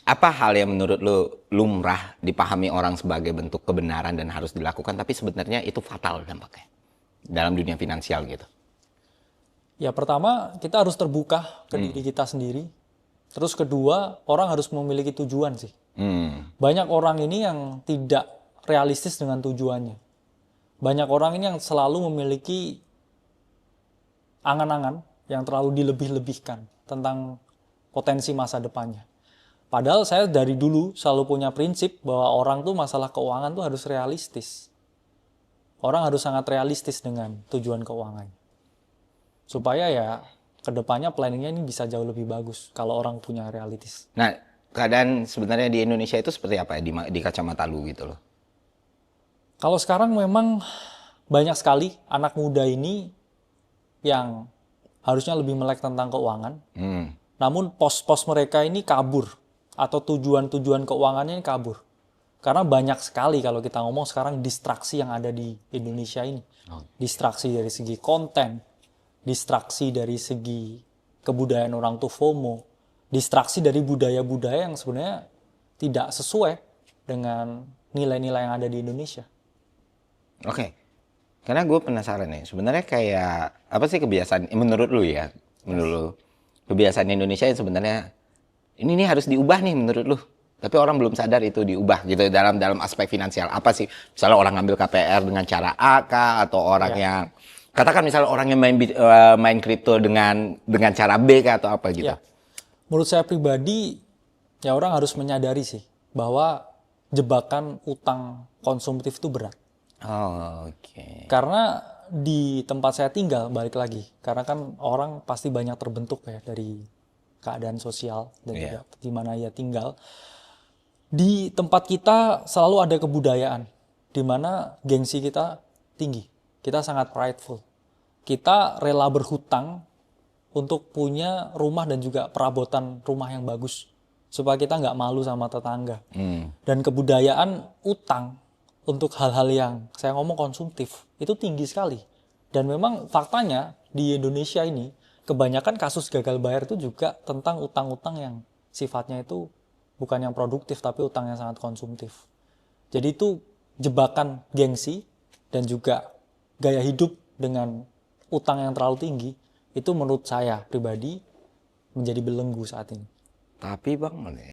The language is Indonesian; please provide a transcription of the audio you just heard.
Apa hal yang menurut lu lumrah dipahami orang sebagai bentuk kebenaran dan harus dilakukan, tapi sebenarnya itu fatal dampaknya dalam dunia finansial gitu? Ya pertama kita harus terbuka ke diri kita sendiri. Terus kedua orang harus memiliki tujuan sih. Banyak orang ini yang tidak realistis dengan tujuannya. Banyak orang ini yang selalu memiliki angan-angan yang terlalu dilebih-lebihkan tentang potensi masa depannya. Padahal saya dari dulu selalu punya prinsip bahwa orang tuh masalah keuangan tuh harus realistis. Orang harus sangat realistis dengan tujuan keuangannya. Supaya ya kedepannya planningnya ini bisa jauh lebih bagus kalau orang punya realistis. Nah, keadaan sebenarnya di Indonesia itu seperti apa ya di kacamata lu gitu loh? Kalau sekarang memang banyak sekali anak muda ini yang harusnya lebih melek tentang keuangan. Namun pos-pos mereka ini kabur atau tujuan-tujuan keuangannya ini kabur. Karena banyak sekali kalau kita ngomong sekarang distraksi yang ada di Indonesia ini. Distraksi dari segi konten, distraksi dari segi kebudayaan orang tuh FOMO, distraksi dari budaya-budaya yang sebenarnya tidak sesuai dengan nilai-nilai yang ada di Indonesia. Oke. Karena gue penasaran nih, sebenarnya kayak apa sih kebiasaan menurut lu ya? Menurut lu kebiasaan Indonesia yang sebenarnya ini nih harus diubah nih menurut lu. Tapi orang belum sadar itu diubah gitu dalam aspek finansial. Apa sih? Misalnya orang ngambil KPR dengan cara A kah, atau orang yang katakan misalnya orang yang main kripto dengan cara B kah, atau apa gitu. Ya, menurut saya pribadi ya orang harus menyadari sih bahwa jebakan utang konsumtif itu berat. Oh, oke. Karena di tempat saya tinggal, balik lagi, karena kan orang pasti banyak terbentuk ya dari keadaan sosial dan juga di mana ia tinggal. Di tempat kita selalu ada kebudayaan di mana gengsi kita tinggi. Kita sangat prideful. Kita rela berhutang untuk punya rumah dan juga perabotan rumah yang bagus supaya kita nggak malu sama tetangga. Dan kebudayaan utang untuk hal-hal yang saya ngomong konsumtif itu tinggi sekali. Dan memang faktanya di Indonesia ini kebanyakan kasus gagal bayar itu juga tentang utang-utang yang sifatnya itu bukan yang produktif tapi utang yang sangat konsumtif. Jadi itu jebakan gengsi dan juga gaya hidup dengan utang yang terlalu tinggi itu menurut saya pribadi menjadi belenggu saat ini. Tapi Bang,